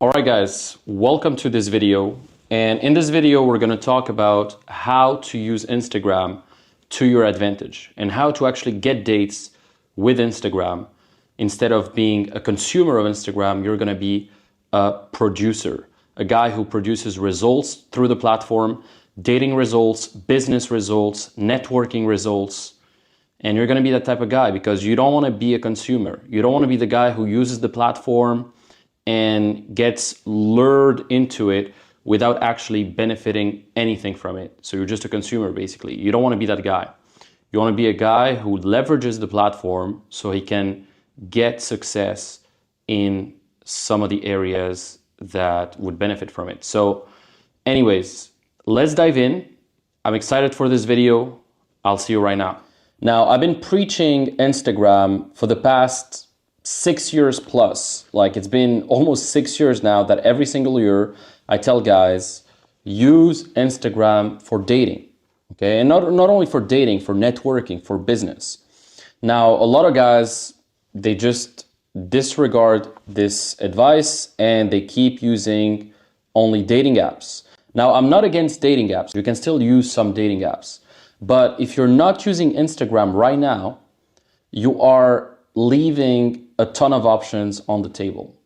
All right, guys, welcome to this video. And in this video, we're going to talk about how to use Instagram to your advantage and how to actually get dates with Instagram. Instead of being a consumer of Instagram, you're going to be a producer, a guy who produces results through the platform, dating results, business results, networking results. And you're going to be that type of guy because you don't want to be a consumer. You don't want to be the guy who uses the platform and gets lured into it without actually benefiting anything from it. So you're just a consumer, basically. You don't want to be that guy. You want to be a guy who leverages the platform so he can get success in some of the areas that would benefit from it. So anyways, let's dive in. I'm excited for this video. I'll see you right now. Now, I've been preaching Instagram for the past 6 years plus. Like, it's been almost 6 years now that every single year I tell guys, use Instagram for dating, okay? And not only for dating, for networking, for business. Now, a lot of guys, they just disregard this advice and they keep using only dating apps. Now, I'm not against dating apps. You can still use some dating apps. But if you're not using Instagram right now, you are leaving a ton of options on the table.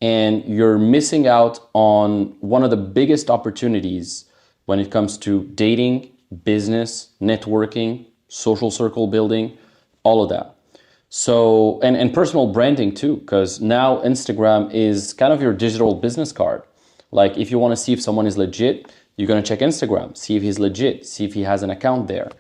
And you're missing out on one of the biggest opportunities when it comes to dating, business, networking, social circle building, all of that. So, and personal branding too, because now Instagram is kind of your digital business card. Like, if you want to see if someone is legit, you're going to check Instagram, see if he's legit, see if he has an account there.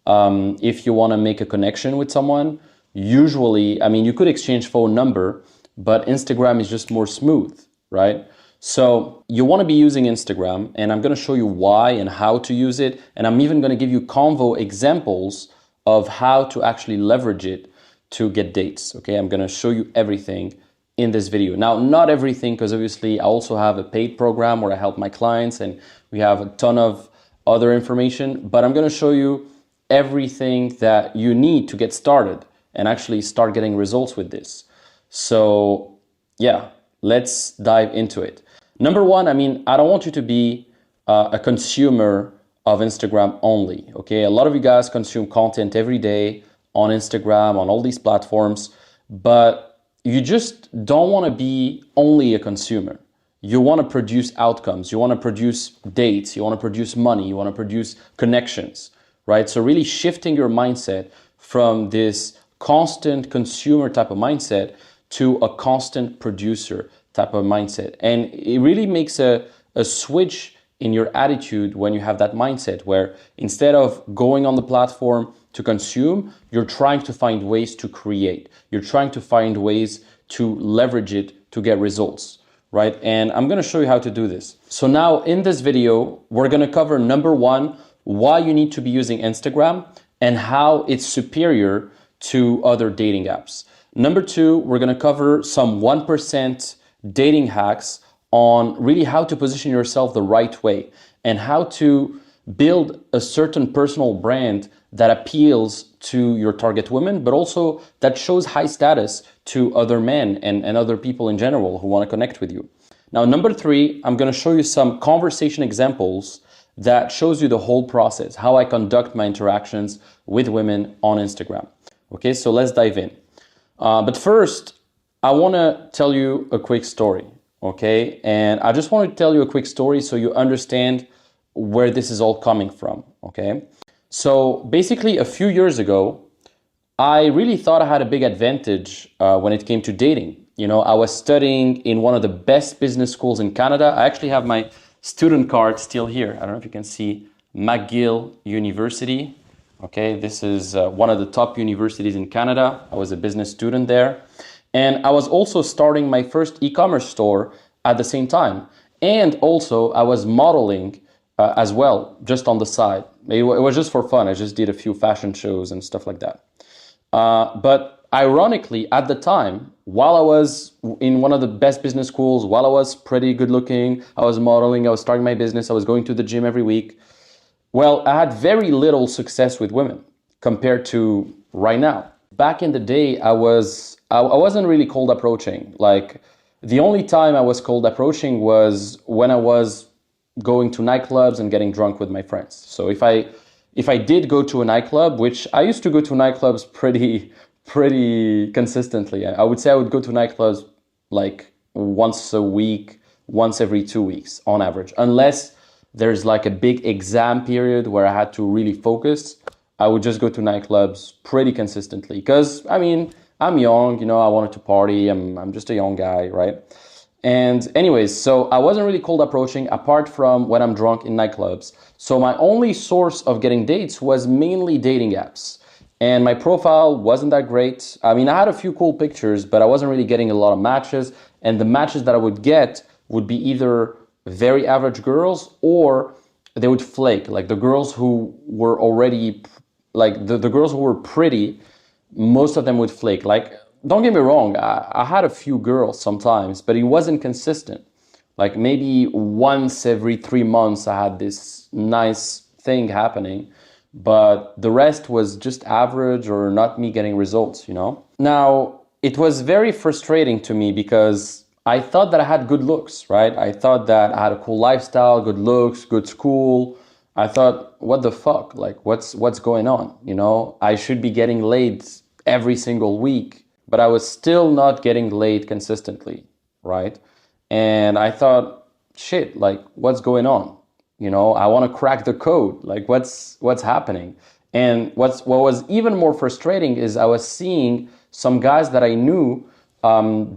If you want to make a connection with someone, usually, I mean, you could exchange phone number, but Instagram is just more smooth, right? So you want to be using Instagram, and I'm going to show you why and how to use it. And I'm even going to give you convo examples of how to actually leverage it to get dates, okay? I'm going to show you everything in this video. Now, not everything, because obviously I also have a paid program where I help my clients and we have a ton of other information, but I'm going to show you everything that you need to get started and actually start getting results with this. So yeah, let's dive into it. Number one, I mean, I don't want you to be a consumer of Instagram only, okay? A lot of you guys consume content every day on Instagram, on all these platforms, but you just don't want to be only a consumer. You want to produce outcomes. You want to produce dates. You want to produce money. You want to produce connections, right? So really shifting your mindset from this constant consumer type of mindset to a constant producer type of mindset. And it really makes a switch in your attitude when you have that mindset where instead of going on the platform to consume, you're trying to find ways to create. You're trying to find ways to leverage it to get results, right? And I'm going to show you how to do this. So now in this video, we're going to cover number one, why you need to be using Instagram and how it's superior to other dating apps. Number two, we're going to cover some 1% dating hacks on really how to position yourself the right way and how to build a certain personal brand that appeals to your target women, but also that shows high status to other men and other people in general who want to connect with you. Now, number three, I'm going to show you some conversation examples that shows you the whole process, how I conduct my interactions with women on Instagram. Okay, so let's dive in. But first, I want to tell you a quick story, okay? And I just want to tell you a quick story so you understand where this is all coming from, okay? So basically, a few years ago, I really thought I had a big advantage when it came to dating. You know, I was studying in one of the best business schools in Canada. I actually have my student card still here. I don't know if you can see McGill University. Okay, this is one of the top universities in Canada. I was a business student there. And I was also starting my first e-commerce store at the same time. And also I was modeling as well, just on the side. It was just for fun. I just did a few fashion shows and stuff like that. But ironically, at the time, while I was in one of the best business schools, while I was pretty good looking, I was modeling, I was starting my business, I was going to the gym every week. Well, I had very little success with women compared to right now. Back in the day, I wasn't really cold approaching. Like, The only time I was cold approaching was when I was going to nightclubs and getting drunk with my friends. So if I did go to a nightclub, which I used to go to nightclubs pretty consistently. I would say I would go to nightclubs like once a week, once every 2 weeks on average, unless there's like a big exam period where I had to really focus. I would just go to nightclubs pretty consistently because I mean I'm young, I wanted to party. I'm just a young guy, right? And anyways, so I wasn't really cold approaching apart from when I'm drunk in nightclubs. So my only source of getting dates was mainly dating apps. And my profile wasn't that great. I mean, I had a few cool pictures, but I wasn't really getting a lot of matches. And the matches that I would get would be either very average girls or they would flake. Like the girls who were already, like the girls who were pretty, most of them would flake. Like, don't get me wrong, I had a few girls sometimes, but it wasn't consistent. Like maybe once every 3 months I had this nice thing happening, but the rest was just average or not me getting results. Now, it was very frustrating to me because I thought that I had good looks, right? I thought that I had a cool lifestyle, good looks, good school. I thought, what the fuck? Like, what's going on? I should be getting laid every single week, but I was still not getting laid consistently, right? And I thought, shit, like, what's going on? I want to crack the code. Like, what's happening? And what was even more frustrating is I was seeing some guys that I knew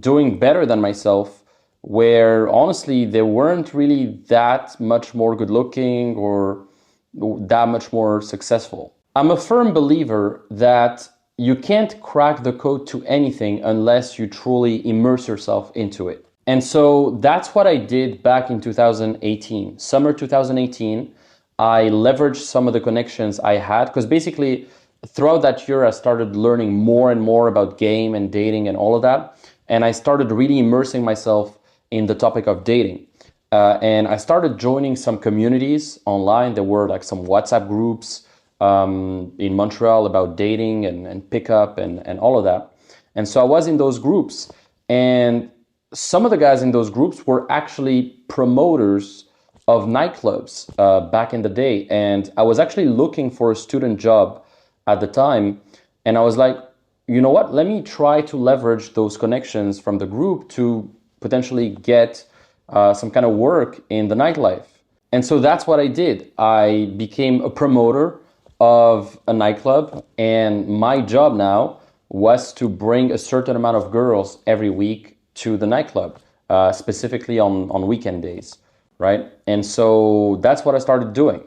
doing better than myself, where honestly they weren't really that much more good looking or that much more successful. I'm a firm believer that you can't crack the code to anything unless you truly immerse yourself into it. And so that's what I did back in 2018. Summer 2018, I leveraged some of the connections I had because basically throughout that year I started learning more and more about game and dating and all of that. And I started really immersing myself in the topic of dating. And I started joining some communities online. There were like some WhatsApp groups in Montreal about dating and pickup and all of that. And so I was in those groups, and some of the guys in those groups were actually promoters of nightclubs back in the day. And I was actually looking for a student job at the time. And I was like, you know what? Let me try to leverage those connections from the group to potentially get some kind of work in the nightlife. And so that's what I did. I became a promoter of a nightclub, and my job now was to bring a certain amount of girls every week to the nightclub, specifically on weekend days, right? And so that's what I started doing.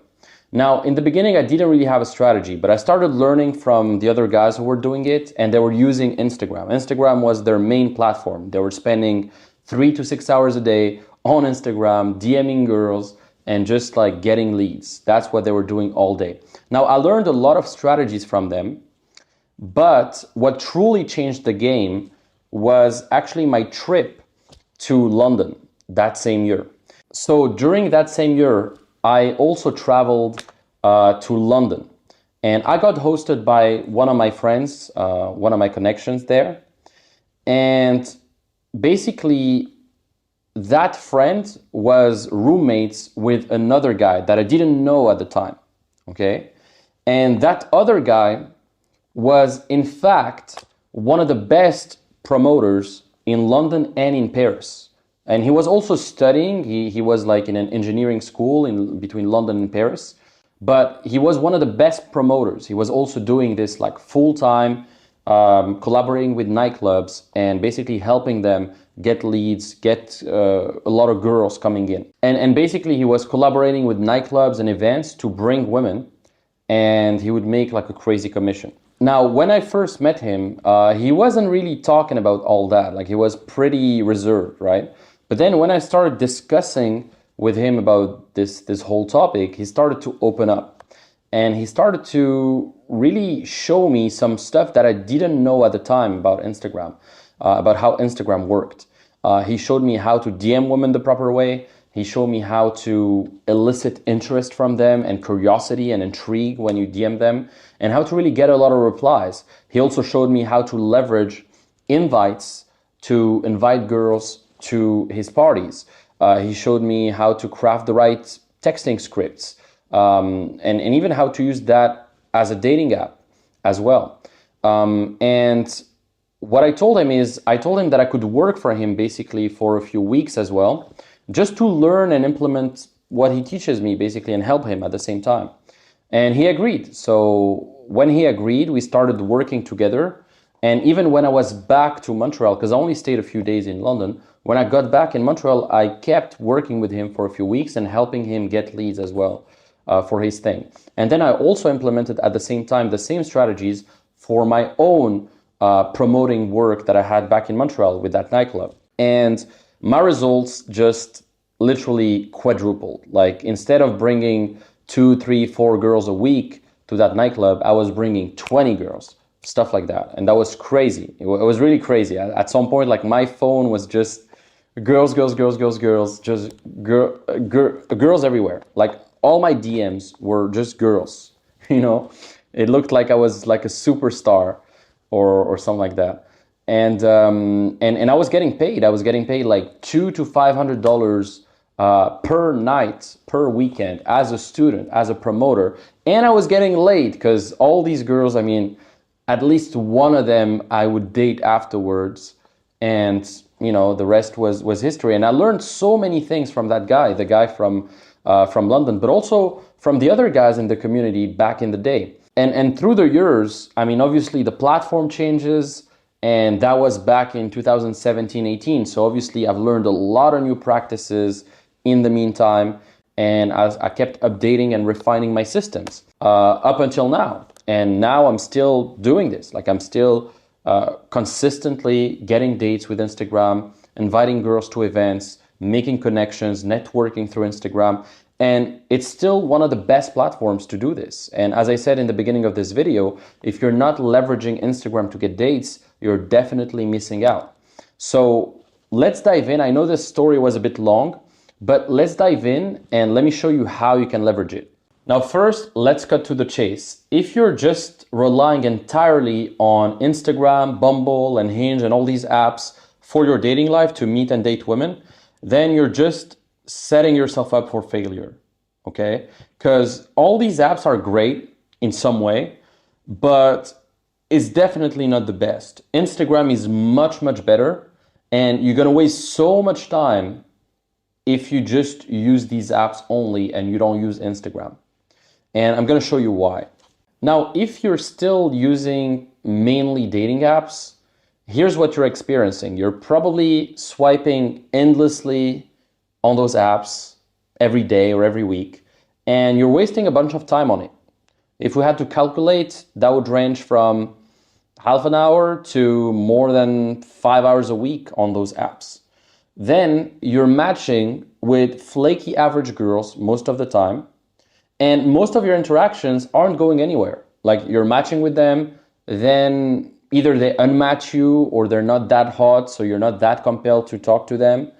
Now, in the beginning, I didn't really have a strategy, but I started learning from the other guys who were doing it, and they were using Instagram. Instagram was their main platform. They were spending 3 to 6 hours a day on Instagram, DMing girls, and just like getting leads. That's what they were doing all day. Now, I learned a lot of strategies from them, but what truly changed the game was actually my trip to London that same year. So during that same year, I also traveled to London, and I got hosted by one of my friends, one of my connections there. And basically, that friend was roommates with another guy that I didn't know at the time, okay? And that other guy was, in fact, one of the best promoters in London and in Paris. And he was also studying. He was like in an engineering school between London and Paris. But he was one of the best promoters. He was also doing this like full-time, collaborating with nightclubs and basically helping them get leads, get a lot of girls coming in. And basically he was collaborating with nightclubs and events to bring women, and he would make like a crazy commission. Now, when I first met him, he wasn't really talking about all that. Like he was pretty reserved, right? But then when I started discussing with him about this whole topic, he started to open up. And he started to really show me some stuff that I didn't know at the time about Instagram, about how Instagram worked. He showed me how to DM women the proper way. He showed me how to elicit interest from them and curiosity and intrigue when you DM them, and how to really get a lot of replies. He also showed me how to leverage invites to invite girls to his parties. He showed me how to craft the right texting scripts, and even how to use that as a dating app as well. And what I told him is, I told him that I could work for him basically for a few weeks as well, just to learn and implement what he teaches me basically and help him at the same time. And he agreed. So when he agreed, we started working together. And even when I was back to Montreal, because I only stayed a few days in London, when I got back in Montreal, I kept working with him for a few weeks and helping him get leads as well for his thing. And then I also implemented at the same time the same strategies for my own promoting work that I had back in Montreal with that nightclub. And my results just literally quadrupled. Like, instead of bringing 2, 3, 4 girls a week to that nightclub, I was bringing 20 girls, stuff like that. And that was crazy. It was really crazy. At some point, like, my phone was just girls, just girls everywhere. Like, all my DMs were just girls, you know? It looked like I was like a superstar or something like that. And I was getting paid. I was getting paid like $200 to $500 per night, per weekend, as a student, as a promoter. And I was getting laid, because all these girls, I mean, at least one of them I would date afterwards. And, you know, the rest was history. And I learned so many things from that guy, the guy from London, but also from the other guys in the community back in the day. And through the years, I mean, obviously the platform changes, and that was back in 2017, 18. So obviously I've learned a lot of new practices in the meantime, and I kept updating and refining my systems up until now. And now I'm still doing this. Like, I'm still consistently getting dates with Instagram, inviting girls to events, making connections, networking through Instagram. And it's still one of the best platforms to do this. And as I said in the beginning of this video, if you're not leveraging Instagram to get dates, you're definitely missing out. So let's dive in. I know this story was a bit long, but let's dive in and let me show you how you can leverage it. Now, first, let's cut to the chase. If you're just relying entirely on Instagram, Bumble, and Hinge, and all these apps for your dating life to meet and date women, then you're just setting yourself up for failure, okay? Because all these apps are great in some way, but it's definitely not the best. Instagram is much, much better, and you're gonna waste so much time if you just use these apps only and you don't use Instagram. And I'm gonna show you why. Now, if you're still using mainly dating apps, here's what you're experiencing. You're probably swiping endlessly on those apps every day or every week, and you're wasting a bunch of time on it. If we had to calculate, that would range from half an hour to more than 5 hours a week on those apps. Then you're matching with flaky average girls most of the time, and most of your interactions aren't going anywhere. Like, you're matching with them, then either they unmatch you or they're not that hot, so you're not that compelled to talk to them.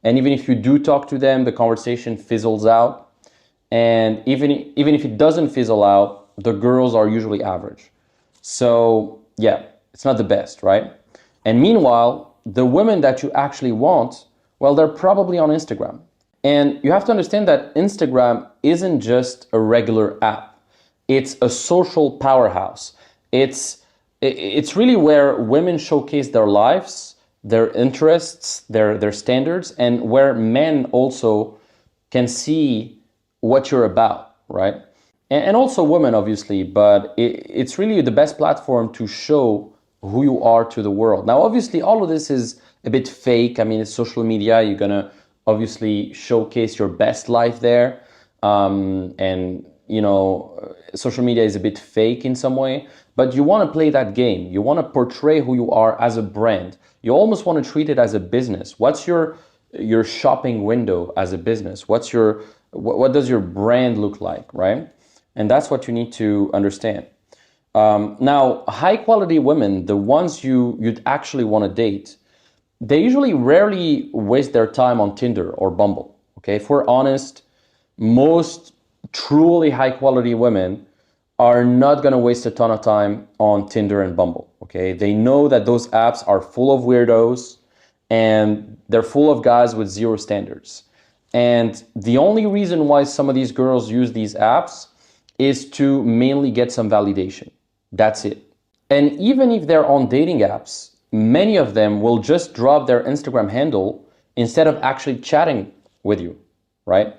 And even if you do talk to them, the conversation fizzles out. And even if it doesn't fizzle out, the girls are usually average. So yeah, it's not the best, right? And meanwhile, the women that you actually want, well, they're probably on Instagram. And you have to understand that Instagram isn't just a regular app. It's a social powerhouse. It's really where women showcase their lives, their interests, their standards, and where men also can see what you're about, right? And also women, obviously, but it's really the best platform to show who you are to the world. Now, obviously, all of this is a bit fake. I mean, it's social media. You're gonna obviously showcase your best life there. And, you know, social media is a bit fake in some way, but you want to play that game. You want to portray who you are as a brand. You almost want to treat it as a business. What's your shopping window as a business? What does your brand look like, right? And that's what you need to understand. Now, high quality women, the ones you'd actually want to date, they usually rarely waste their time on Tinder or Bumble. Okay, if we're honest, most truly high quality women are not going to waste a ton of time on Tinder and Bumble. Okay, they know that those apps are full of weirdos, and they're full of guys with zero standards. And the only reason why some of these girls use these apps is to mainly get some validation. That's it. And even if they're on dating apps, many of them will just drop their Instagram handle instead of actually chatting with you, right?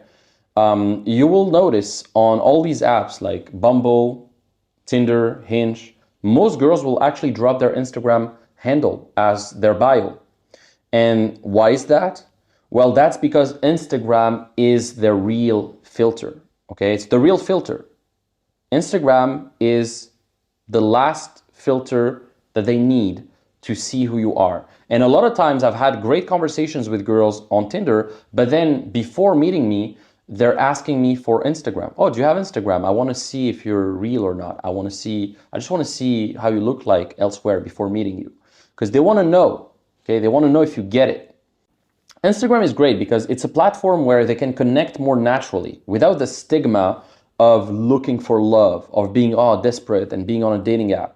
You will notice on all these apps like Bumble, Tinder, Hinge, most girls will actually drop their Instagram handle as their bio. And why is that? Well, that's because Instagram is the real filter. Okay, it's the real filter. Instagram is the last filter that they need to see who you are. And a lot of times I've had great conversations with girls on Tinder, but then before meeting me, they're asking me for Instagram. Oh, do you have Instagram? I want to see if you're real or not. I just want to see how you look like elsewhere before meeting you. Because they want to know, okay? They want to know if you get it. Instagram is great because it's a platform where they can connect more naturally without the stigma of looking for love, of being desperate and being on a dating app.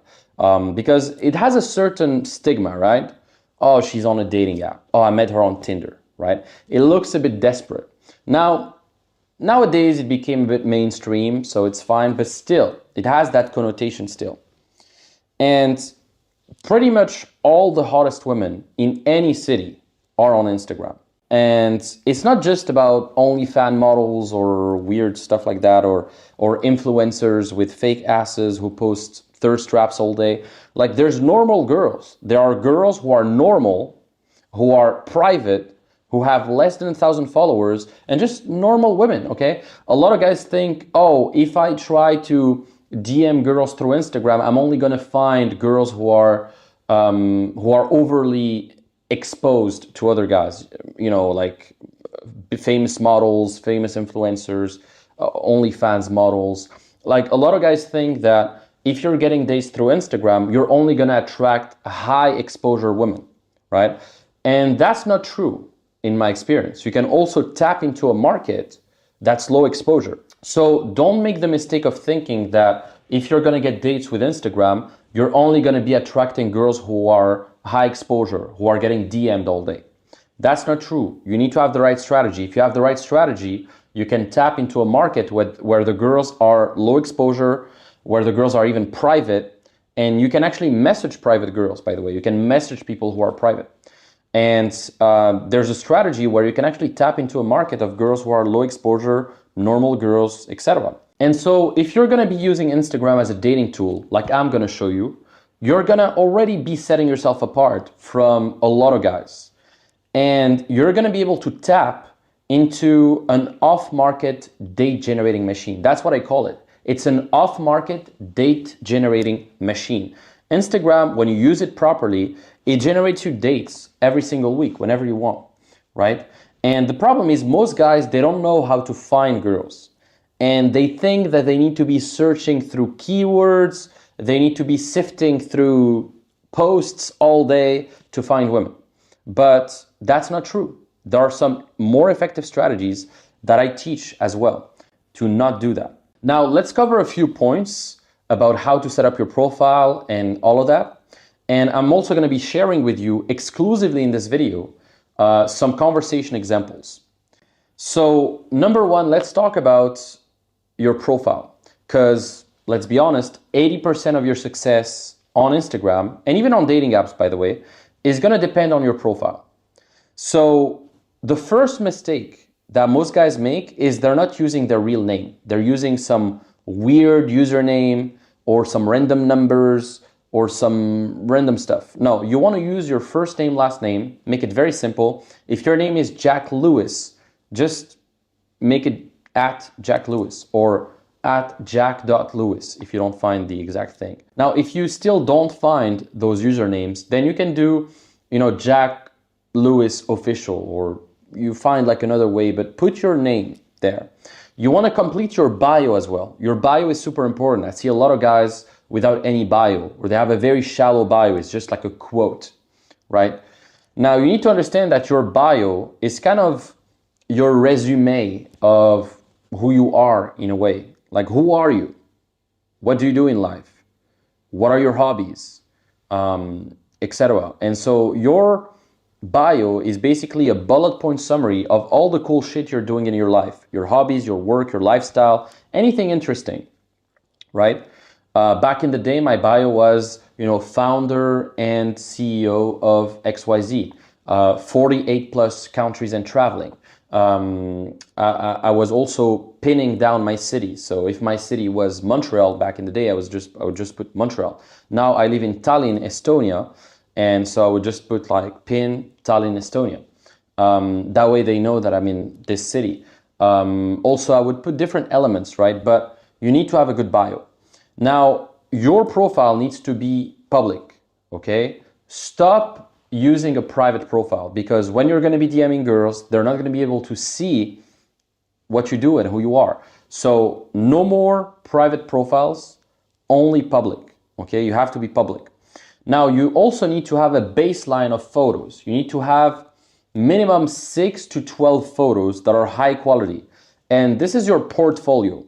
Because it has a certain stigma, right? Oh, she's on a dating app. Oh, I met her on Tinder, right? It looks a bit desperate. Nowadays it became a bit mainstream, so it's fine, but still, it has that connotation still. And pretty much all the hottest women in any city are on Instagram. And it's not just about OnlyFans models or weird stuff like that, or influencers with fake asses who post thirst traps all day. Like, there's normal girls. There are girls who are normal, who are private, who have less than 1,000 followers, and just normal women, okay? A lot of guys think, oh, if I try to DM girls through Instagram, I'm only gonna find girls who are overly exposed to other guys, you know, like famous models, famous influencers, OnlyFans models. Like, a lot of guys think that if you're getting dates through Instagram, you're only gonna attract high exposure women, right? And that's not true in my experience. You can also tap into a market that's low exposure. So don't make the mistake of thinking that if you're gonna get dates with Instagram, you're only gonna be attracting girls who are high exposure, who are getting DM'd all day. That's not true. You need to have the right strategy. If you have the right strategy, you can tap into a market where the girls are low exposure, where the girls are even private, and you can actually message private girls, by the way. You can message people who are private. And there's a strategy where you can actually tap into a market of girls who are low exposure, normal girls, etc. And so if you're gonna be using Instagram as a dating tool, like I'm gonna show you, you're gonna already be setting yourself apart from a lot of guys. And you're gonna be able to tap into an off-market date generating machine. That's what I call it. It's an off-market date generating machine. Instagram, when you use it properly, it generates you dates every single week, whenever you want, right? And the problem is most guys, they don't know how to find girls. And they think that they need to be searching through keywords, they need to be sifting through posts all day to find women. But that's not true. There are some more effective strategies that I teach as well to not do that. Now, let's cover a few points about how to set up your profile and all of that. And I'm also going to be sharing with you exclusively in this video some conversation examples. So number one, let's talk about your profile, because let's be honest, 80% of your success on Instagram, and even on dating apps, by the way, is going to depend on your profile. So the first mistake that most guys make is they're not using their real name. They're using some weird username or some random numbers or some random stuff. No, you want to use your first name, last name, make it very simple. If your name is Jack Lewis, just make it at Jack Lewis or at jack.lewis if you don't find the exact thing. Now, if you still don't find those usernames, then you can do, Jack Lewis official, or you find like another way, but put your name there. You want to complete your bio as well. Your bio is super important. I see a lot of guys without any bio, or they have a very shallow bio. It's just like a quote, right? Now, you need to understand that your bio is kind of your resume of who you are in a way. Like, who are you? What do you do in life? What are your hobbies? Etc. And so your bio is basically a bullet point summary of all the cool shit you're doing in your life, your hobbies, your work, your lifestyle, anything interesting, right? Back in the day, my bio was, founder and CEO of XYZ, 48 plus countries and traveling. I was also pinning down my city. So if my city was Montreal back in the day, I would just put Montreal. Now I live in Tallinn, Estonia, and so I would just put like pin Tallinn, Estonia. That way they know that I'm in this city. Also, I would put different elements, right? But you need to have a good bio. Now, your profile needs to be public, okay? Stop using a private profile, because when you're going to be DMing girls, they're not going to be able to see what you do and who you are. So no more private profiles, only public, okay? You have to be public. Now, you also need to have a baseline of photos. You need to have minimum 6 to 12 photos that are high quality. And this is your portfolio,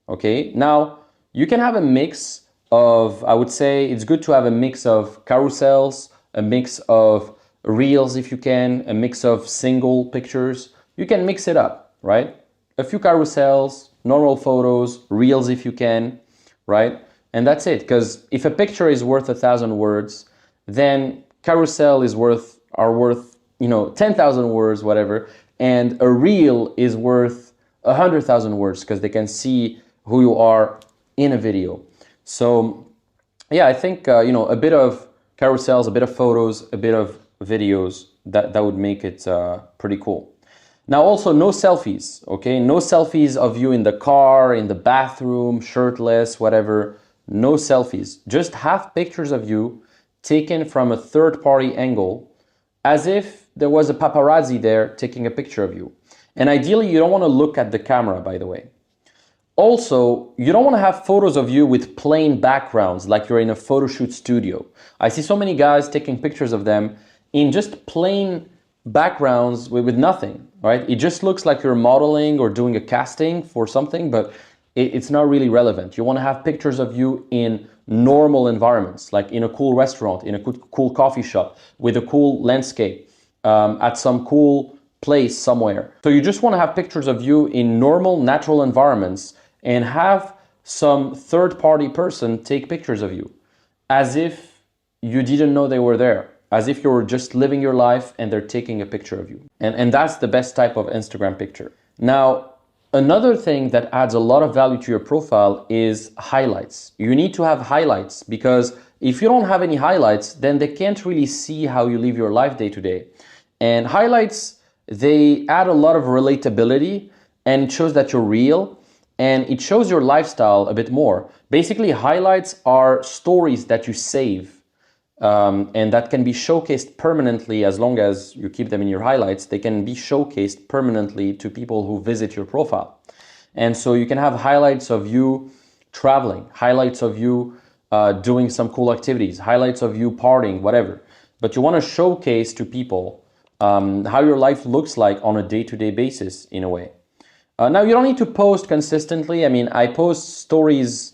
okay? Now, you can have a mix of, I would say it's good to have a mix of carousels, a mix of reels if you can, a mix of single pictures. You can mix it up, right? A few carousels, normal photos, reels if you can, right? And that's it, because if a picture is worth 1,000 words, then carousel are worth 10,000 words, whatever, and a reel is worth 100,000 words because they can see who you are in a video. So yeah, I think a bit of carousels, a bit of photos, a bit of videos, that would make it pretty cool. Now also no selfies, okay? No selfies of you in the car, in the bathroom, shirtless, whatever. No selfies. Just have pictures of you taken from a third-party angle, as if there was a paparazzi there taking a picture of you. And ideally, you don't want to look at the camera, by the way. Also, you don't want to have photos of you with plain backgrounds, like you're in a photo shoot studio. I see so many guys taking pictures of them in just plain backgrounds with nothing, right? It just looks like you're modeling or doing a casting for something, but it's not really relevant. You want to have pictures of you in normal environments, like in a cool restaurant, in a cool coffee shop, with a cool landscape, at some cool place somewhere. So you just want to have pictures of you in normal, natural environments and have some third-party person take pictures of you as if you didn't know they were there, as if you were just living your life and they're taking a picture of you. And that's the best type of Instagram picture. Now, another thing that adds a lot of value to your profile is highlights. You need to have highlights, because if you don't have any highlights, then they can't really see how you live your life day to day. And highlights, they add a lot of relatability, and it shows that you're real, and it shows your lifestyle a bit more. Basically, highlights are stories that you save, and that can be showcased permanently. As long as you keep them in your highlights, they can be showcased permanently to people who visit your profile. And so you can have highlights of you traveling, highlights of you doing some cool activities, highlights of you partying, whatever. But you want to showcase to people how your life looks like on a day-to-day basis, in a way. Now, you don't need to post consistently. I mean, I post stories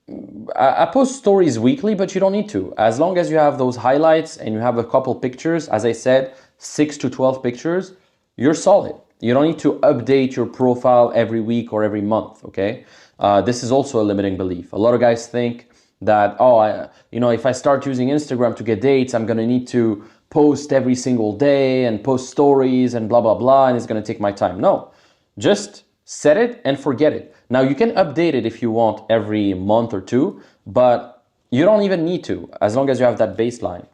weekly, but you don't need to. As long as you have those highlights and you have a couple pictures, as I said, 6 to 12 pictures, you're solid. You don't need to update your profile every week or every month, okay? This is also a limiting belief. A lot of guys think that, if I start using Instagram to get dates, I'm gonna need to post every single day and post stories and blah, blah, blah, and it's gonna take my time. No, just set it and forget it. Now, you can update it if you want every month or two, but you don't even need to, as long as you have that baseline.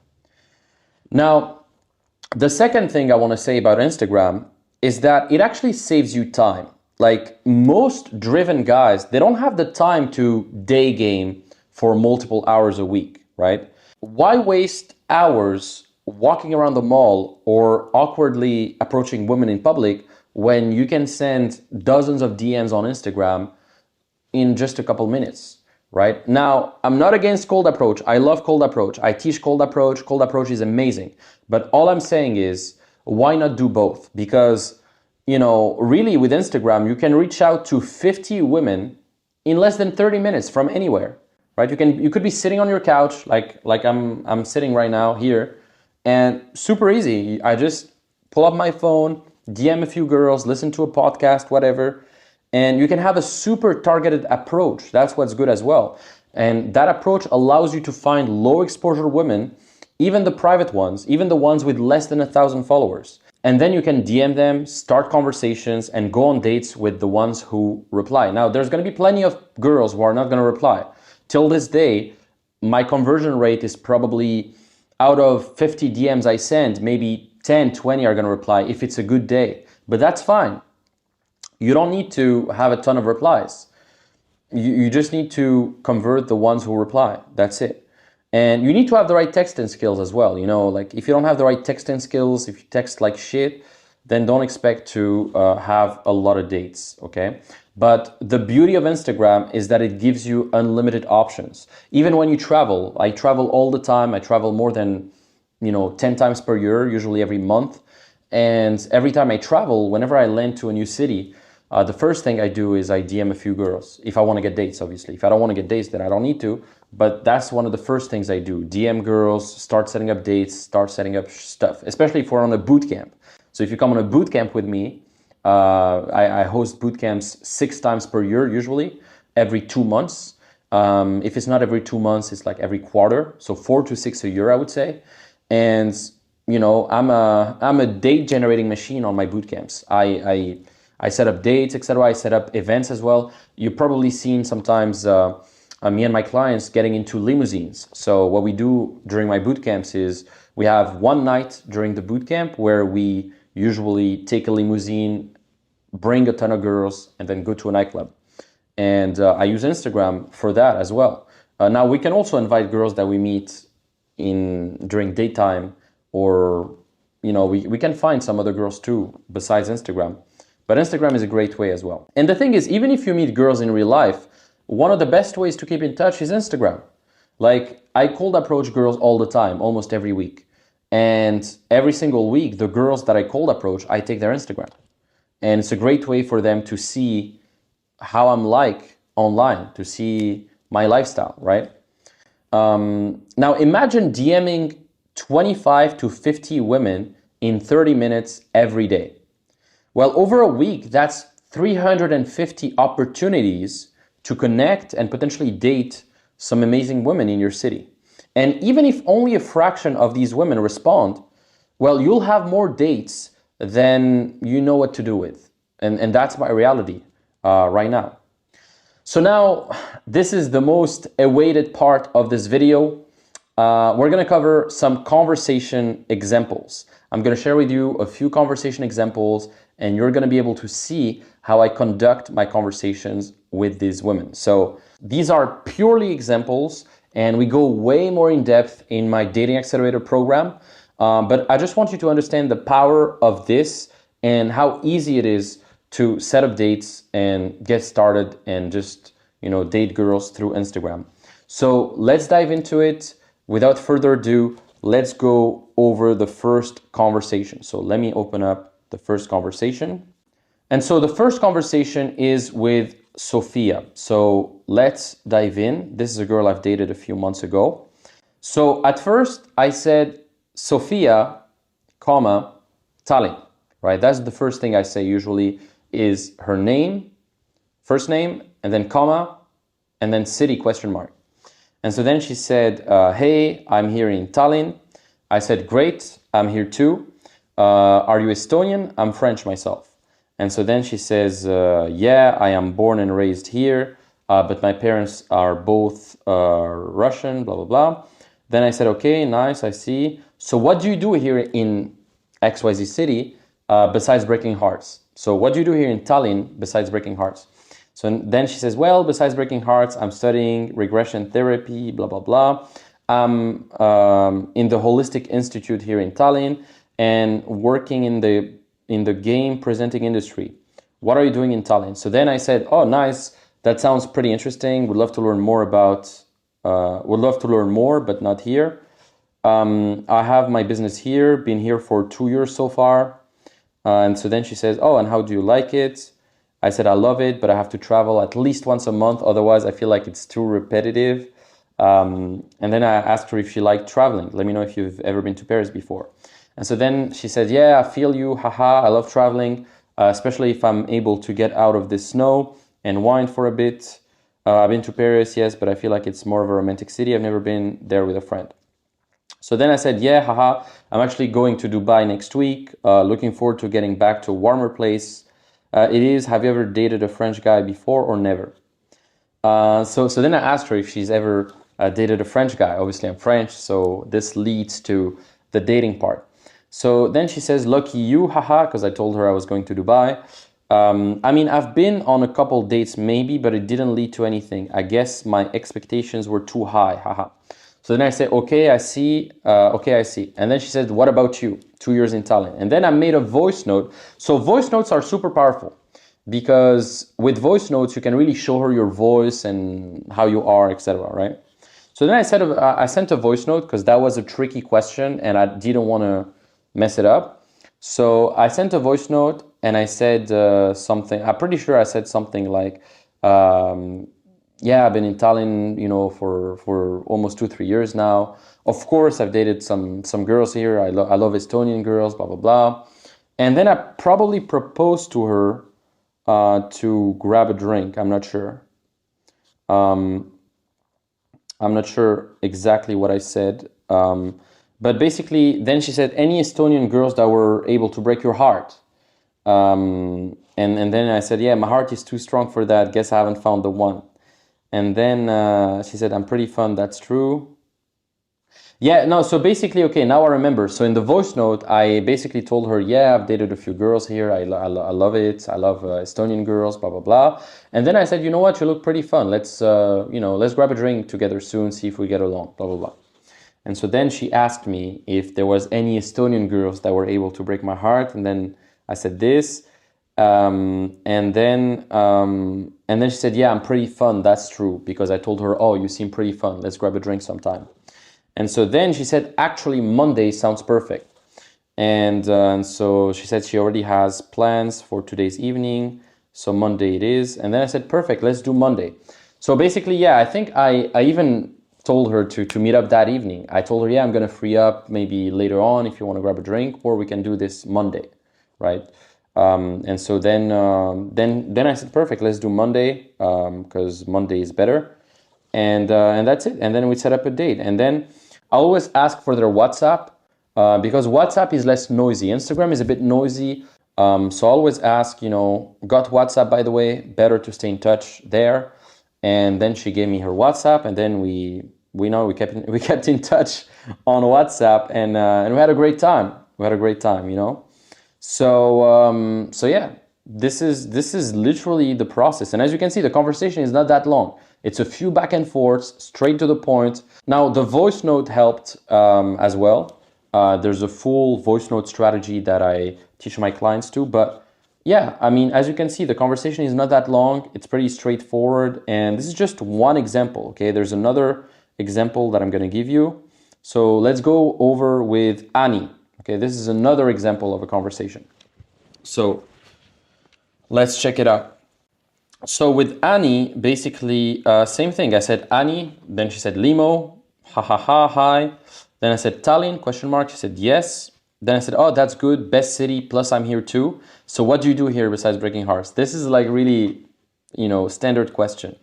Now, the second thing I want to say about Instagram is that it actually saves you time. Like, most driven guys, they don't have the time to day game for multiple hours a week, right? Why waste hours walking around the mall or awkwardly approaching women in public when you can send dozens of DMs on Instagram in just a couple minutes, right? Now, I'm not against cold approach. I love cold approach. I teach cold approach. Cold approach is amazing. But all I'm saying is, why not do both? Because, really with Instagram, you can reach out to 50 women in less than 30 minutes from anywhere, right? You could be sitting on your couch, like I'm sitting right now here, And super easy. I just pull up my phone, DM a few girls, listen to a podcast, whatever. And you can have a super targeted approach. That's what's good as well. And that approach allows you to find low exposure women, even the private ones, even the ones with less than 1,000 followers. And then you can DM them, start conversations, and go on dates with the ones who reply. Now, there's going to be plenty of girls who are not going to reply. Till this day, my conversion rate is probably out of 50 DMs I send, maybe 10, 20 are going to reply if it's a good day. But that's fine. You don't need to have a ton of replies. You just need to convert the ones who reply. That's it. And you need to have the right texting skills as well. You know, like if you don't have the right texting skills, if you text like shit, then don't expect to have a lot of dates, okay? But the beauty of Instagram is that it gives you unlimited options. Even when you travel, I travel all the time. I travel more than, 10 times per year, usually every month. And every time I travel, whenever I land to a new city, the first thing I do is I DM a few girls. If I want to get dates, obviously. If I don't want to get dates, then I don't need to. But that's one of the first things I do. DM girls, start setting up dates, start setting up stuff, especially if we're on a boot camp. So if you come on a boot camp with me, I host boot camps 6 times per year, usually, every 2 months. If it's not every 2 months, it's like every quarter. So 4 to 6 a year, I would say. And, I'm a date generating machine on my boot camps. I set up dates, etc. I set up events as well. You've probably seen sometimes me and my clients getting into limousines. So what we do during my boot camps is we have one night during the boot camp where we usually take a limousine, bring a ton of girls, and then go to a nightclub. And I use Instagram for that as well. Now we can also invite girls that we meet during daytime, or we can find some other girls too besides Instagram. But Instagram is a great way as well. And the thing is, even if you meet girls in real life, one of the best ways to keep in touch is Instagram. Like, I cold approach girls all the time, almost every week. And every single week, the girls that I cold approach, I take their Instagram. And it's a great way for them to see how I'm like online, to see my lifestyle, right? Now imagine DMing 25 to 50 women in 30 minutes every day. Well, over a week, that's 350 opportunities to connect and potentially date some amazing women in your city. And even if only a fraction of these women respond, well, you'll have more dates than you know what to do with. And that's my reality right now. So now, this is the most awaited part of this video. We're going to cover some conversation examples. I'm going to share with you a few conversation examples, and you're going to be able to see how I conduct my conversations with these women. So these are purely examples, and we go way more in depth in my Dating Accelerator program. But I just want you to understand the power of this and how easy it is to set up dates and get started and just, date girls through Instagram. So let's dive into it. Without further ado, let's go over the first conversation. So let me open up the first conversation. And so the first conversation is with Sophia. So let's dive in. This is a girl I've dated a few months ago. So at first I said Sophia, comma, Tallinn, right? That's the first thing I say usually is her name, first name, and then comma, and then city, question mark. And so then she said, hey, I'm here in Tallinn. I said, great, I'm here too. Are you Estonian? I'm French myself. And so then she says, yeah, I am born and raised here, but my parents are both Russian, blah, blah, blah. Then I said, okay, nice, I see. So what do you do here in XYZ city besides breaking hearts? So what do you do here in Tallinn besides breaking hearts? So then she says, well, besides breaking hearts, I'm studying regression therapy, blah, blah, blah. I'm in the Holistic Institute here in Tallinn and working in the game presenting industry. What are you doing in Tallinn? So then I said, oh, nice. That sounds pretty interesting. Would love to learn more but not here. I have my business here, been here for 2 years so far. And so then she says, oh, and how do you like it? I said, I love it, but I have to travel at least once a month. Otherwise, I feel like it's too repetitive. And then I asked her if she liked traveling. Let me know if you've ever been to Paris before. And so then she said, yeah, I feel you, haha, I love traveling, especially if I'm able to get out of this snow and wind for a bit. I've been to Paris, yes, but I feel like it's more of a romantic city. I've never been there with a friend. So then I said, yeah, haha, I'm actually going to Dubai next week. Looking forward to getting back to a warmer place. It is, have you ever dated a French guy before or never? So then I asked her if she's ever dated a French guy. Obviously, I'm French, so this leads to the dating part. So then she says, lucky you, haha, because I told her I was going to Dubai. I mean, I've been on a couple dates maybe, but it didn't lead to anything. I guess my expectations were too high, haha. So then I said, okay, I see. Okay, I see. And then she said, what about you? 2 years in Thailand. And then I made a voice note. So voice notes are super powerful because with voice notes, you can really show her your voice and how you are, etc. Right? So then I sent a voice note because that was a tricky question and I didn't want to mess it up. So I sent a voice note and I said something. I'm pretty sure I said something like, yeah, I've been in Tallinn, for almost 2-3 years now. Of course, I've dated some girls here. I love Estonian girls, blah blah blah. And then I probably proposed to her to grab a drink. I'm not sure. I'm not sure exactly what I said. But basically, then she said, any Estonian girls that were able to break your heart? And then I said, yeah, my heart is too strong for that. Guess I haven't found the one. And then she said, I'm pretty fun. That's true. Yeah, no, so basically, okay, now I remember. So in the voice note, I basically told her, yeah, I've dated a few girls here. I love it. I love Estonian girls, blah, blah, blah. And then I said, you know what? You look pretty fun. Let's grab a drink together soon, see if we get along, blah, blah, blah. And so then she asked me if there was any Estonian girls that were able to break my heart. And then I said this. And then she said, yeah, I'm pretty fun. That's true. Because I told her, oh, you seem pretty fun. Let's grab a drink sometime. And so then she said, actually, Monday sounds perfect. And so she said she already has plans for today's evening. So Monday it is. And then I said, perfect, let's do Monday. So basically, yeah, I think I even told her to meet up that evening. I told her, yeah, I'm going to free up maybe later on if you want to grab a drink, or we can do this Monday, right? And so then I said, perfect, let's do Monday, because Monday is better. And that's it. And then we set up a date. And then I always ask for their WhatsApp because WhatsApp is less noisy. Instagram is a bit noisy. So I always ask, got WhatsApp, by the way, better to stay in touch there. And then she gave me her WhatsApp, and then we kept in touch on WhatsApp, and we had a great time. So yeah, this is literally the process. And as you can see, the conversation is not that long. It's a few back and forths, straight to the point. Now, the voice note helped as well. There's a full voice note strategy that I teach my clients to. But yeah, I mean, as you can see, the conversation is not that long. It's pretty straightforward. And this is just one example, okay? There's another example that I'm going to give you. So let's go over with Annie. Okay, this is another example of a conversation. So let's check it out. So with Annie, basically, same thing. I said Annie, then she said Limo, ha ha ha, hi. Then I said Tallinn, question mark. She said yes. Then I said, oh, that's good, best city, plus I'm here too. So what do you do here besides breaking hearts? This is like really, standard question.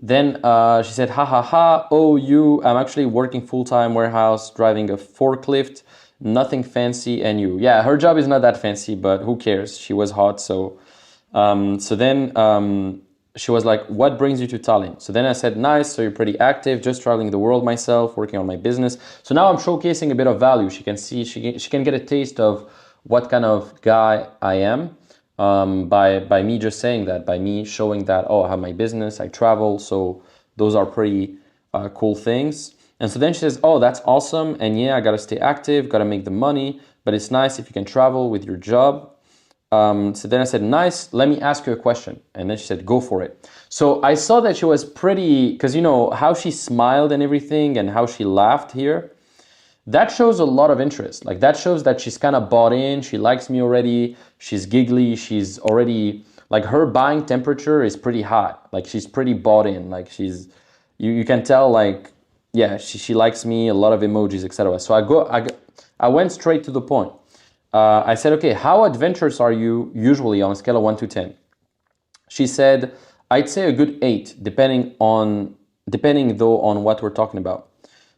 Then she said, ha ha ha, oh, I'm actually working full-time warehouse, driving a forklift, nothing fancy, and you. Yeah, her job is not that fancy, but who cares? She was hot, so then she was like, what brings you to Tallinn? So then I said, nice, so you're pretty active, just traveling the world myself, working on my business. So now I'm showcasing a bit of value. She can see, she can get a taste of what kind of guy I am by me just saying that, by me showing that, oh, I have my business, I travel. So those are pretty cool things. And so then she says, oh, that's awesome. And yeah, I got to stay active, got to make the money, but it's nice if you can travel with your job. So then I said, nice, let me ask you a question. And then she said, go for it. So I saw that she was pretty, because how she smiled and everything and how she laughed here, that shows a lot of interest. Like that shows that she's kind of bought in. She likes me already. She's giggly. She's already, like her buying temperature is pretty high. Like she's pretty bought in. Like you can tell like yeah, she likes me, a lot of emojis, etc. So I went straight to the point. I said, okay, how adventurous are you usually on a scale of 1 to 10? She said, I'd say a good 8, depending though on what we're talking about.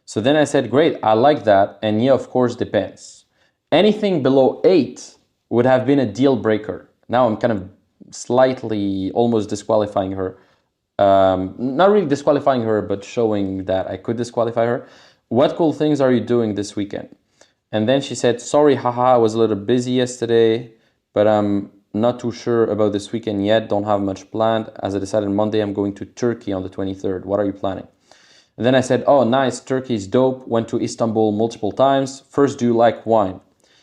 So then I said, great, I like that. And yeah, of course, depends. Anything below 8 would have been a deal breaker. Now I'm kind of slightly almost disqualifying her. Not really disqualifying her, but showing that I could disqualify her. What cool things are you doing this weekend? And then she said, sorry, haha, I was a little busy yesterday, but I'm not too sure about this weekend yet. Don't have much planned. As I decided Monday, I'm going to Turkey on the 23rd. What are you planning? And then I said, oh, nice, Turkey's dope. Went to Istanbul multiple times. First, do you like wine?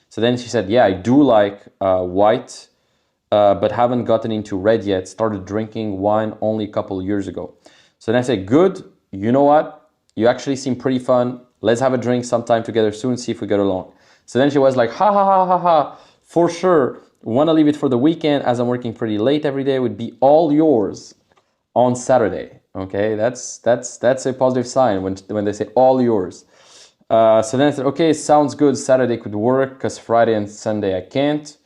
So then she said, yeah, I do like white, but haven't gotten into red yet. Started drinking wine only a couple of years ago. So then I said, good, you know what? You actually seem pretty fun. Let's have a drink sometime together soon, see if we get along. So then she was like, ha ha ha ha ha, for sure. Want to leave it for the weekend as I'm working pretty late every day. Would be all yours on Saturday. Okay, that's a positive sign when they say all yours. So then I said, okay, sounds good. Saturday could work because Friday and Sunday I can't.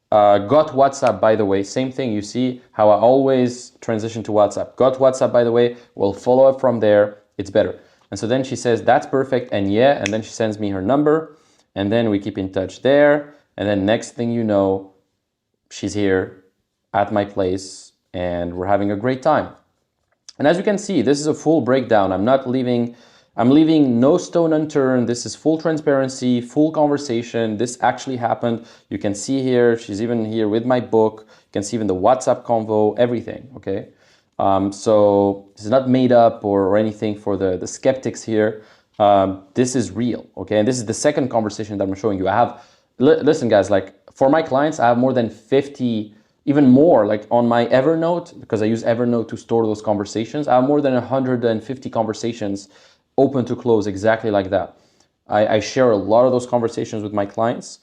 Got WhatsApp, by the way. Same thing. You see how I always transition to WhatsApp. Got WhatsApp, by the way. We'll follow up from there. It's better. And so then she says, that's perfect. And yeah, and then she sends me her number. And then we keep in touch there. And then next thing you know, she's here at my place and we're having a great time. And as you can see, this is a full breakdown. I'm leaving no stone unturned. This is full transparency, full conversation. This actually happened. You can see here, she's even here with my book. You can see even the WhatsApp convo, everything, okay? So this is not made up or anything for the skeptics here. This is real, okay? And this is the second conversation that I'm showing you. Listen guys, like for my clients, I have more than 50, even more, like on my Evernote, because I use Evernote to store those conversations. I have more than 150 conversations open to close exactly like that. I share a lot of those conversations with my clients.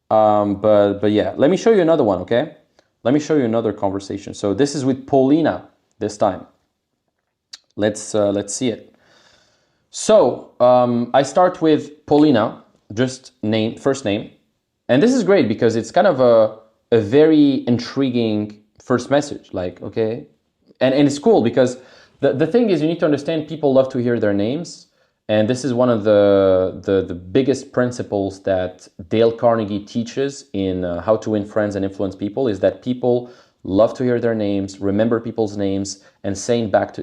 But yeah, let me show you another one, okay? Let me show you another conversation. So this is with Paulina this time. Let's see it. So I start with Paulina, just first name. And this is great because it's kind of a very intriguing first message, like, okay. And it's cool because the thing is, you need to understand people love to hear their names. And this is one of the biggest principles that Dale Carnegie teaches in How to Win Friends and Influence People, is that people love to hear their names, remember people's names, and say it back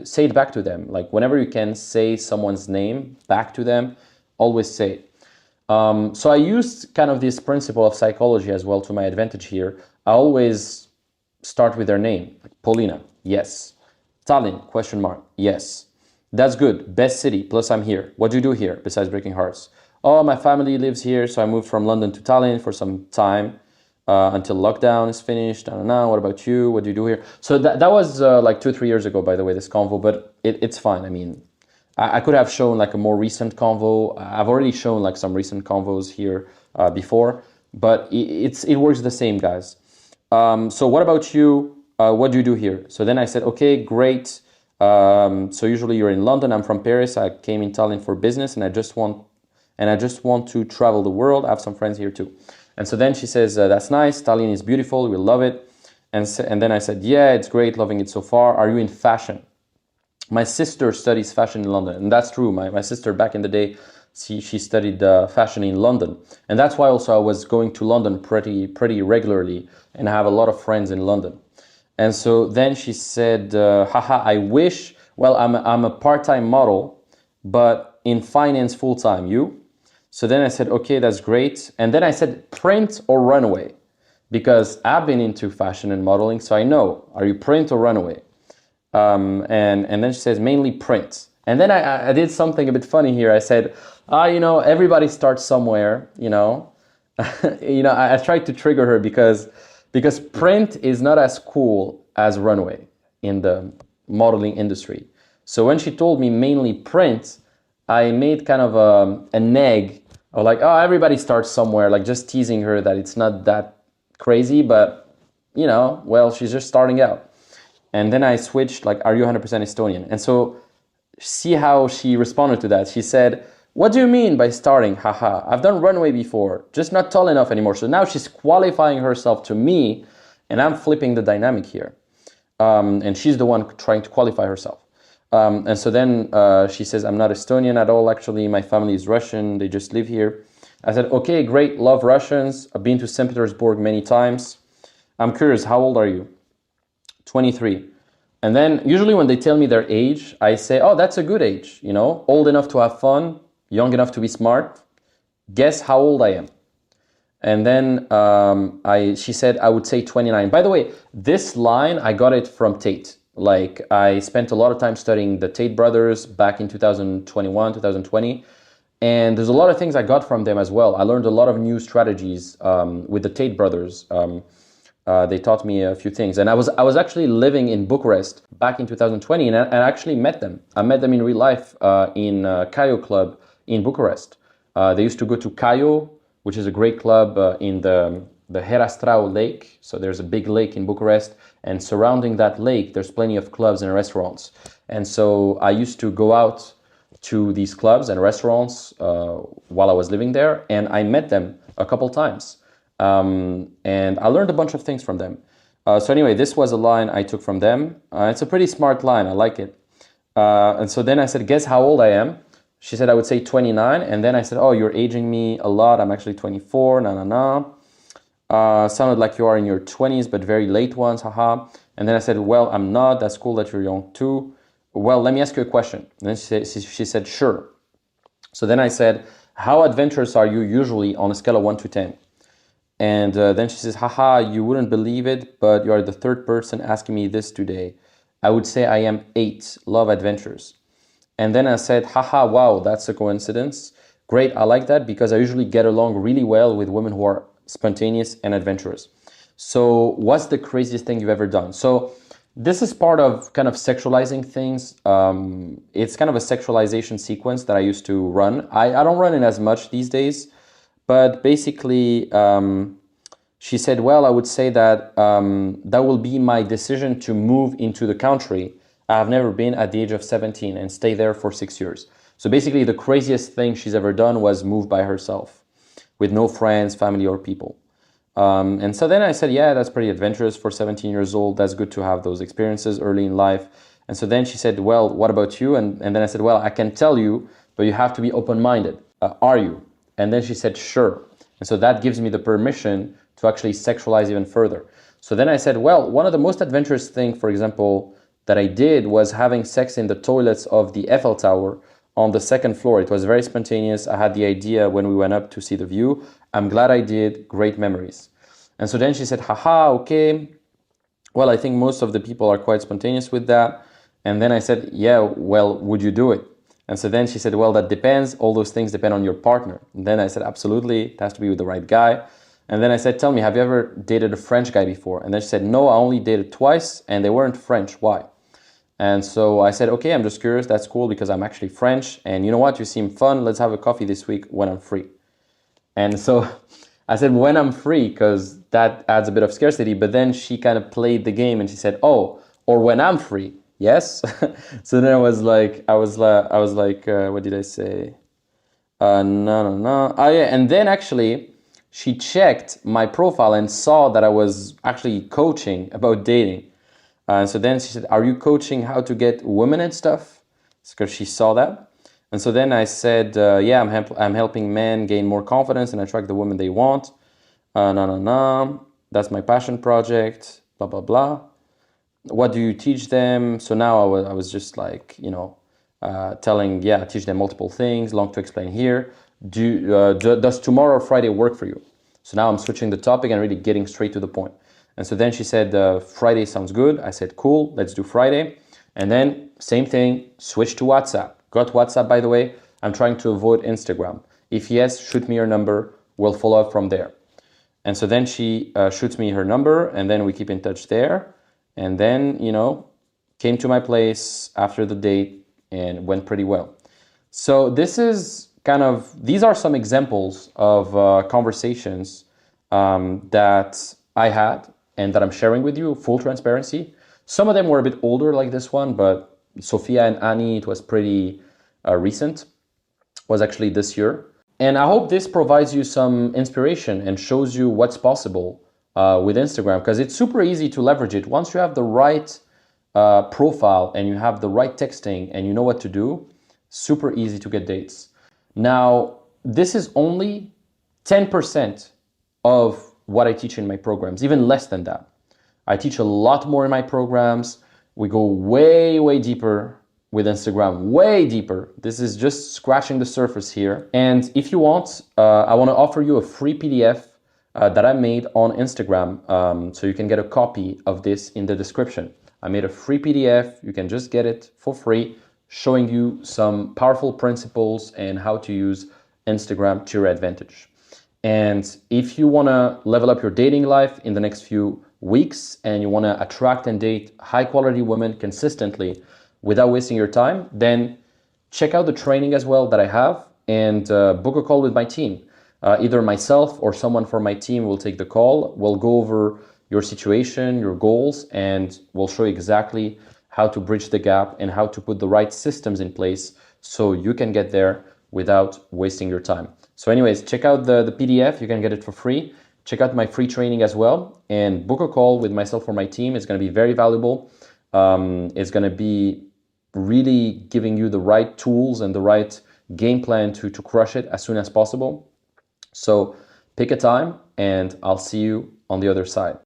to them. Like whenever you can say someone's name back to them, always say it. So I used kind of this principle of psychology as well to my advantage here. I always start with their name, like Paulina, yes. Tallinn, question mark, yes. That's good, best city, plus I'm here. What do you do here besides breaking hearts? Oh, my family lives here, so I moved from London to Tallinn for some time until lockdown is finished. I don't know, what about you? What do you do here? So that was like 2-3 years ago, by the way, this convo, but it's fine. I mean, I could have shown like a more recent convo. I've already shown like some recent convos here before, but it works the same, guys. So what about you? What do you do here? So then I said, okay, great. So usually you're in London. I'm from Paris. I came in Tallinn for business, and I just want to travel the world. I have some friends here too. And so then she says, that's nice. Tallinn is beautiful. We love it. And then I said, yeah, it's great. Loving it so far. Are you in fashion? My sister studies fashion in London, and that's true. My sister back in the day, she studied fashion in London, and that's why also I was going to London pretty regularly, and I have a lot of friends in London. And so then she said, haha, I wish, well, I'm a part-time model, but in finance full-time, you? So then I said, okay, that's great. And then I said, print or runaway, because I've been into fashion and modeling, so I know, are you print or runaway? And then she says, mainly print. And then I did something a bit funny here. I said, everybody starts somewhere, I tried to trigger her because print is not as cool as runway in the modeling industry. So when she told me mainly print, I made kind of a neg of like, oh, everybody starts somewhere, like just teasing her that it's not that crazy, but well, she's just starting out. And then I switched, like, are you 100% Estonian? And so see how she responded to that. She said, "What do you mean by starting? Haha, I've done runway before, just not tall enough anymore." So now she's qualifying herself to me, and I'm flipping the dynamic here. And she's the one trying to qualify herself. And so then she says, "I'm not Estonian at all, actually. My family is Russian. They just live here." I said, "Okay, great. Love Russians. I've been to St. Petersburg many times. I'm curious, how old are you?" 23. And then usually when they tell me their age, I say, "Oh, that's a good age, you know, old enough to have fun, young enough to be smart. Guess how old I am." And then she said, "I would say 29. By the way, this line, I got it from Tate. Like, I spent a lot of time studying the Tate brothers back in 2021, 2020. And there's a lot of things I got from them as well. I learned a lot of new strategies with the Tate brothers. They taught me a few things. And I was actually living in Bucharest back in 2020, and I actually met them. I met them in real life in Caio Club in Bucharest. They used to go to Caio, which is a great club in the Herastrau Lake. So there's a big lake in Bucharest, and surrounding that lake, there's plenty of clubs and restaurants. And so I used to go out to these clubs and restaurants while I was living there, and I met them a couple times. And I learned a bunch of things from them. So anyway, this was a line I took from them. It's a pretty smart line. I like it. And so then I said, "Guess how old I am?" She said, "I would say 29. And then I said, "Oh, you're aging me a lot. I'm actually 24. Sounded like you are in your 20s, but very late ones. Haha." And then I said, "Well, I'm not. That's cool that you're young too. Well, let me ask you a question." And then she said, "Sure." So then I said, "How adventurous are you usually on a scale of 1 to 10? And then she says, "Haha, you wouldn't believe it, but you are the third person asking me this today. I would say I am 8, love adventures." And then I said, "Haha, wow, that's a coincidence. Great, I like that because I usually get along really well with women who are spontaneous and adventurous. So what's the craziest thing you've ever done?" So this is part of kind of sexualizing things. It's kind of a sexualization sequence that I used to run. I don't run it as much these days, but basically she said, "Well, I would say that that will be my decision to move into the country I have never been at the age of 17 and stay there for 6 years." So basically the craziest thing she's ever done was move by herself with no friends, family, or people. And so then I said, "Yeah, that's pretty adventurous for 17 years old. That's good to have those experiences early in life." And so then she said, "Well, what about you?" And then I said, "Well, I can tell you, but you have to be open-minded. Are you?" And then she said, "Sure." And so that gives me the permission to actually sexualize even further. So then I said, "Well, one of the most adventurous things, for example, that I did was having sex in the toilets of the Eiffel Tower on the second floor. It was very spontaneous. I had the idea when we went up to see the view. I'm glad I did. Great memories." And so then she said, "Haha, okay. Well, I think most of the people are quite spontaneous with that." And then I said, "Yeah, well, would you do it?" And so then she said, "Well, that depends. All those things depend on your partner." And then I said, "Absolutely. It has to be with the right guy." And then I said, "Tell me, have you ever dated a French guy before?" And then she said, "No, I only dated twice and they weren't French. Why?" And so I said, "Okay, I'm just curious. That's cool because I'm actually French. And you know what? You seem fun. Let's have a coffee this week when I'm free." And so I said, "When I'm free," because that adds a bit of scarcity. But then she kind of played the game and she said, "Oh, or when I'm free." Yes. So then I was like, what did I say? No. Oh yeah. And then actually she checked my profile and saw that I was actually coaching about dating. So then she said, "Are you coaching how to get women and stuff?" Because she saw that. And so then I said, "Yeah, I'm helping men gain more confidence and attract the women they want. No. That's my passion project, blah, blah, blah. What do you teach them?" So now I was just like, I teach them multiple things, long to explain here. Does tomorrow or Friday work for you? So now I'm switching the topic and really getting straight to the point. And so then she said, "Friday sounds good." I said, "Cool, let's do Friday." And then same thing, switch to WhatsApp. Got WhatsApp, by the way. I'm trying to avoid Instagram. If yes, shoot me your number. We'll follow up from there. And so then she shoots me her number and then we keep in touch there. And then, came to my place after the date and went pretty well. So these are some examples of conversations that I had and that I'm sharing with you, full transparency. Some of them were a bit older like this one, but Sophia and Annie, it was pretty recent, was actually this year. And I hope this provides you some inspiration and shows you what's possible with Instagram, because it's super easy to leverage it. Once you have the right profile and you have the right texting and you know what to do, super easy to get dates. Now, this is only 10% of what I teach in my programs, even less than that. I teach a lot more in my programs. We go way, way deeper with Instagram, way deeper. This is just scratching the surface here. And if you want, I want to offer you a free PDF that I made on Instagram. So you can get a copy of this in the description. I made a free PDF. You can just get it for free, showing you some powerful principles and how to use Instagram to your advantage. And if you want to level up your dating life in the next few weeks and you want to attract and date high quality women consistently without wasting your time, then check out the training as well that I have and book a call with my team. Either myself or someone from my team will take the call. We'll go over your situation, your goals, and we'll show you exactly how to bridge the gap and how to put the right systems in place so you can get there without wasting your time. So anyways, check out the PDF. You can get it for free. Check out my free training as well and book a call with myself or my team. It's going to be very valuable. It's going to be really giving you the right tools and the right game plan to crush it as soon as possible. So pick a time and I'll see you on the other side.